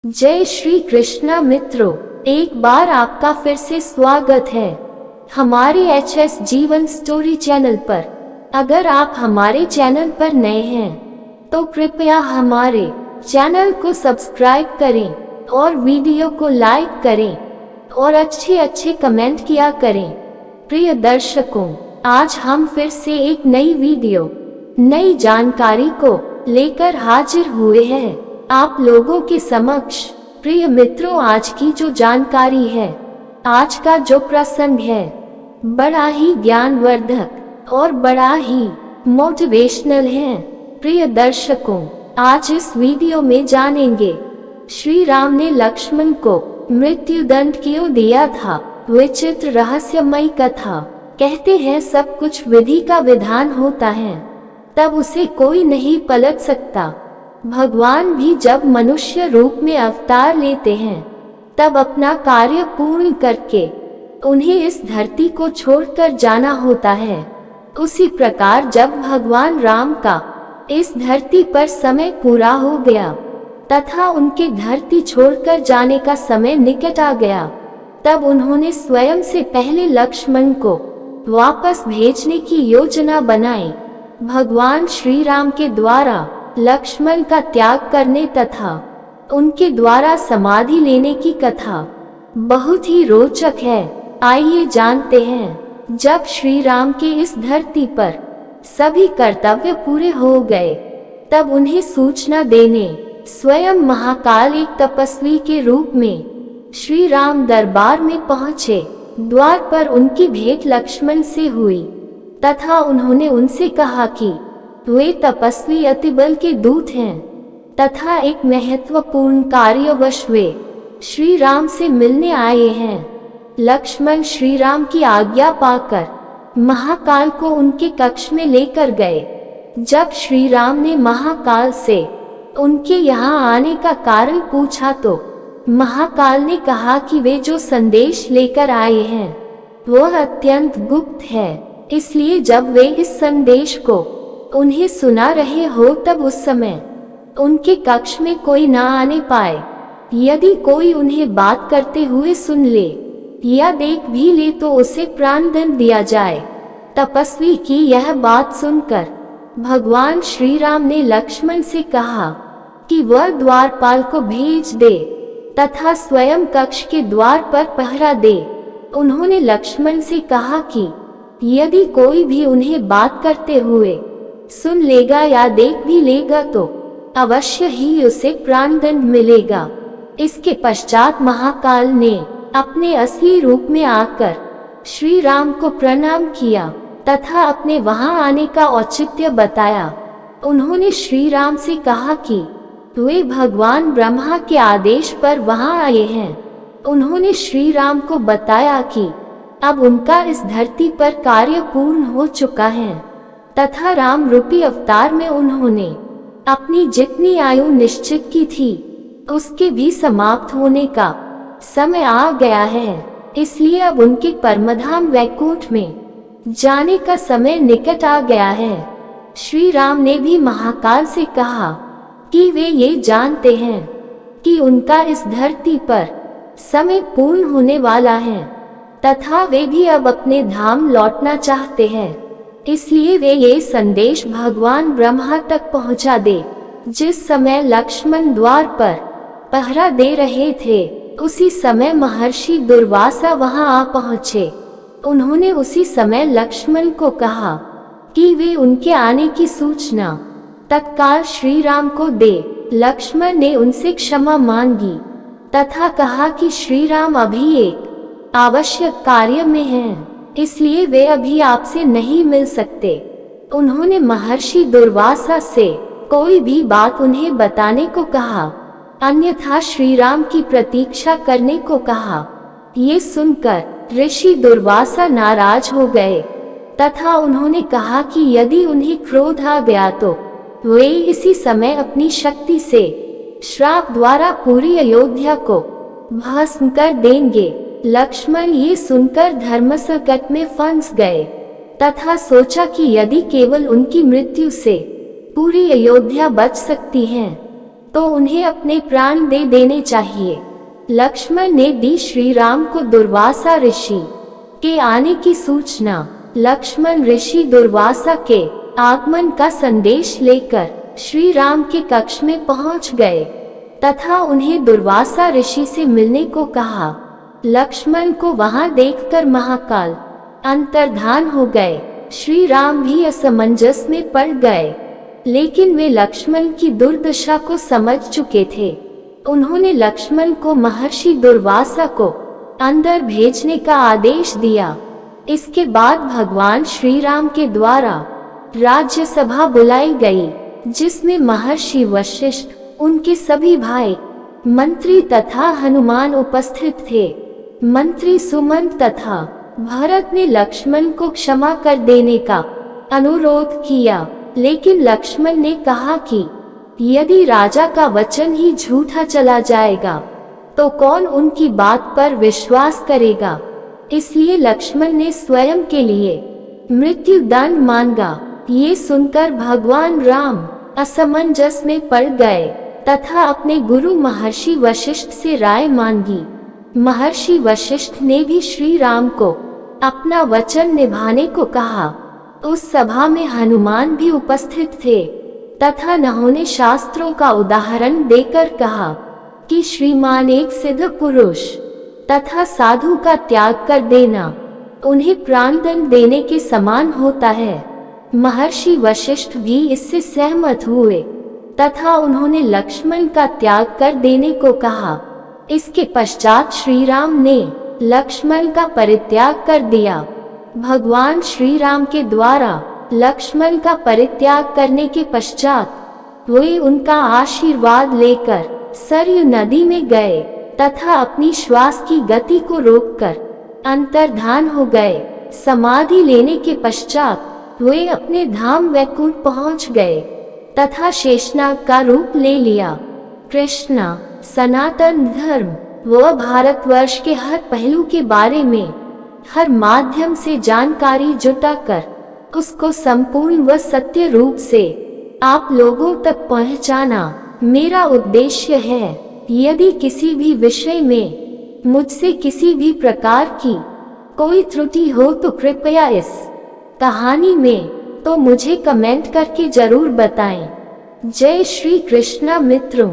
जय श्री कृष्णा मित्रों, एक बार आपका फिर से स्वागत है हमारे एचएस जीवन स्टोरी चैनल पर। अगर आप हमारे चैनल पर नए हैं तो कृपया हमारे चैनल को सब्सक्राइब करें और वीडियो को लाइक करें और अच्छे कमेंट किया करें। प्रिय दर्शकों, आज हम फिर से एक नई वीडियो, नई जानकारी को लेकर हाजिर हुए हैं आप लोगों के समक्ष। प्रिय मित्रों, आज की जो जानकारी है, आज का जो प्रसंग है, बड़ा ही ज्ञानवर्धक और बड़ा ही मोटिवेशनल है। प्रिय दर्शकों, आज इस वीडियो में जानेंगे श्री राम ने लक्ष्मण को मृत्यु दंड क्यों दिया था। विचित्र रहस्यमयी कथा। कहते हैं सब कुछ विधि का विधान होता है, तब उसे कोई नहीं पलट सकता। भगवान भी जब मनुष्य रूप में अवतार लेते हैं तब अपना कार्य पूर्ण करके उन्हें इस धरती को छोड़कर जाना होता है। उसी प्रकार जब भगवान राम का इस धरती पर समय पूरा हो गया तथा उनके धरती छोड़कर जाने का समय निकट आ गया, तब उन्होंने स्वयं से पहले लक्ष्मण को वापस भेजने की योजना बनाई। भगवान श्री राम के द्वारा लक्ष्मण का त्याग करने तथा उनके द्वारा समाधि लेने की कथा बहुत ही रोचक है। आइए जानते हैं। जब श्री राम के इस धरती पर सभी कर्तव्य पूरे हो गए, तब उन्हें सूचना देने स्वयं महाकाल एक तपस्वी के रूप में श्री राम दरबार में पहुँचे। द्वार पर उनकी भेंट लक्ष्मण से हुई तथा उन्होंने उनसे कहा कि वे तपस्वी अतिबल के दूत हैं तथा एक महत्वपूर्ण कार्यवश वे श्री राम से मिलने आए हैं। लक्ष्मण श्री राम की आज्ञा पाकर महाकाल को उनके कक्ष में लेकर गए। जब श्री राम ने महाकाल से उनके यहाँ आने का कारण पूछा तो महाकाल ने कहा कि वे जो संदेश लेकर आए हैं वह अत्यंत गुप्त है, इसलिए जब वे इस संदेश को उन्हें सुना रहे हो तब उस समय उनके कक्ष में कोई ना आने पाए। यदि कोई उन्हें बात करते हुए सुन ले या देख भी ले तो उसे प्राणदंड दिया जाए। तपस्वी की यह बात सुनकर भगवान श्री राम ने लक्ष्मण से कहा कि वह द्वारपाल को भेज दे तथा स्वयं कक्ष के द्वार पर पहरा दे। उन्होंने लक्ष्मण से कहा कि यदि कोई भी उन्हें बात करते हुए सुन लेगा या देख भी लेगा तो अवश्य ही उसे प्राणदंड मिलेगा। इसके पश्चात महाकाल ने अपने असली रूप में आकर श्री राम को प्रणाम किया तथा अपने वहां आने का औचित्य बताया। उन्होंने श्री राम से कहा कि वे भगवान ब्रह्मा के आदेश पर वहां आए हैं। उन्होंने श्री राम को बताया कि अब उनका इस धरती पर कार्य पूर्ण हो चुका है तथा राम रूपी अवतार में उन्होंने अपनी जितनी आयु निश्चित की थी उसके भी समाप्त होने का समय आ गया है। इसलिए अब उनके परमधाम वैकुंठ में जाने का समय निकट आ गया है। श्री राम ने भी महाकाल से कहा कि वे ये जानते हैं कि उनका इस धरती पर समय पूर्ण होने वाला है तथा वे भी अब अपने धाम लौटना चाहते हैं। इसलिए वे ये संदेश भगवान ब्रह्मा तक पहुंचा दे। जिस समय लक्ष्मण द्वार पर पहरा दे रहे थे उसी समय महर्षि दुर्वासा वहां आ पहुंचे। उन्होंने उसी समय लक्ष्मण को कहा कि वे उनके आने की सूचना तत्काल श्री राम को दे। लक्ष्मण ने उनसे क्षमा मांगी तथा कहा कि श्री राम अभी एक आवश्यक कार्य में हैं, इसलिए वे अभी आपसे नहीं मिल सकते। उन्होंने महर्षि दुर्वासा से कोई भी बात उन्हें बताने को कहा, अन्यथा श्री राम की प्रतीक्षा करने को कहा। ये सुनकर ऋषि दुर्वासा नाराज हो गए तथा उन्होंने कहा कि यदि उन्हें क्रोध आ गया तो वे इसी समय अपनी शक्ति से श्राप द्वारा पूरी अयोध्या को भस्म कर देंगे। लक्ष्मण ये सुनकर धर्म संकट में फंस गए तथा सोचा कि यदि केवल उनकी मृत्यु से पूरी अयोध्या बच सकती है तो उन्हें अपने प्राण दे देने चाहिए। लक्ष्मण ने दी श्री राम को दुर्वासा ऋषि के आने की सूचना। लक्ष्मण ऋषि दुर्वासा के आगमन का संदेश लेकर श्री राम के कक्ष में पहुंच गए तथा उन्हें दुर्वासा ऋषि से मिलने को कहा। लक्ष्मण को वहां देखकर महाकाल अंतर्धान हो गए। श्री राम भी असमंजस में पड़ गए, लेकिन वे लक्ष्मण की दुर्दशा को समझ चुके थे। उन्होंने लक्ष्मण को महर्षि दुर्वासा को अंदर भेजने का आदेश दिया। इसके बाद भगवान श्री राम के द्वारा राज्यसभा बुलाई गई, जिसमें महर्षि वशिष्ठ, उनके सभी भाई, मंत्री तथा हनुमान उपस्थित थे। मंत्री सुमंत तथा भरत ने लक्ष्मण को क्षमा कर देने का अनुरोध किया, लेकिन लक्ष्मण ने कहा कि यदि राजा का वचन ही झूठा चला जाएगा तो कौन उनकी बात पर विश्वास करेगा। इसलिए लक्ष्मण ने स्वयं के लिए मृत्युदंड मांगा। ये सुनकर भगवान राम असमंजस में पड़ गए तथा अपने गुरु महर्षि वशिष्ठ से राय मांगी। महर्षि वशिष्ठ ने भी श्री राम को अपना वचन निभाने को कहा। उस सभा में हनुमान भी उपस्थित थे तथा उन्होंने शास्त्रों का उदाहरण देकर कहा कि श्रीमान एक सिद्ध पुरुष तथा साधु का त्याग कर देना उन्हें प्राणदंड देने के समान होता है। महर्षि वशिष्ठ भी इससे सहमत हुए तथा उन्होंने लक्ष्मण का त्याग कर देने को कहा। इसके पश्चात श्री राम ने लक्ष्मण का परित्याग कर दिया। भगवान श्री राम के द्वारा लक्ष्मण का परित्याग करने के पश्चात वे उनका आशीर्वाद लेकर सरयू नदी में गए तथा अपनी श्वास की गति को रोककर अंतर्धान हो गए। समाधि लेने के पश्चात वे अपने धाम वैकुंठ पहुंच गए तथा शेषनाग का रूप ले लिया। कृष्णा सनातन धर्म व भारतवर्ष के हर पहलू के बारे में हर माध्यम से जानकारी जुटाकर उसको संपूर्ण व सत्य रूप से आप लोगों तक पहुंचाना मेरा उद्देश्य है। यदि किसी भी विषय में मुझसे किसी भी प्रकार की कोई त्रुटि हो तो कृपया इस कहानी में तो मुझे कमेंट करके जरूर बताएं। जय श्री कृष्णा मित्रों।